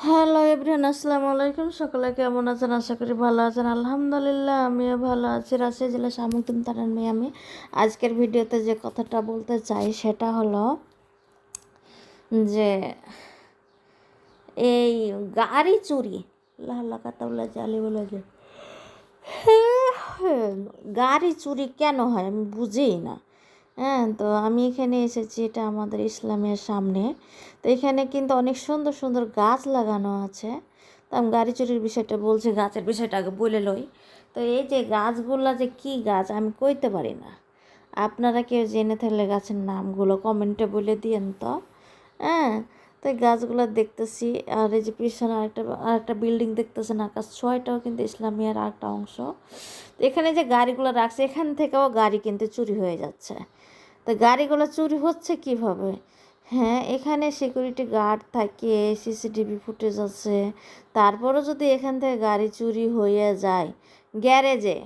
Hello everyone, আসসালামু আলাইকুম। সকলে কেমন আছেন? আশা করি ভালো আছেন। আলহামদুলিল্লাহ আমিও ভালো আছি। রাজশাহী জেলা শামুকদম থানার মেয়ে আমি। আজকের ভিডিওতে যে কথাটা বলতে চাই সেটা হলো যে এই গাড়ি চুরি লাল্লা কাতাউল্লা জালি বলে যে গাড়ি চুরি কেন হয় আমি বুঝিই না। হ্যাঁ, তো আমি এখানে এসেছি, এটা আমাদের ইসলামের সামনে। তো এখানে কিন্তু অনেক সুন্দর সুন্দর গাছ লাগানো আছে। তো আমি গাড়ি চুরির বিষয়টা বলছি, গাছের বিষয়টা আগে বলে লই। তো এই যে গাছগুলা যে কি গাছ আমি কইতে পারি না। আপনারা কেউ জেনে থাকলে গাছের নামগুলো কমেন্টে বলে দিয়েন তো। হ্যাঁ, তো এই গাছগুলো দেখতেছি। আর এই যে পিছনে আরেকটা বিল্ডিং দেখতেছেন, আকাশ ছয়টাও কিন্তু ইসলামিয়ার আরেকটা অংশ। তো এখানে যে গাড়িগুলো রাখছে এখান থেকেও গাড়ি কিন্তু চুরি হয়ে যাচ্ছে। তো গাড়িগুলো চুরি হচ্ছে কিভাবে? হ্যাঁ, এখানে সিকিউরিটি গার্ড থাকে, সিসিটিভি ফুটেজ আছে। তারপরও যদি এখান থেকে গাড়ি চুরি হয়ে যায় গ্যারেজে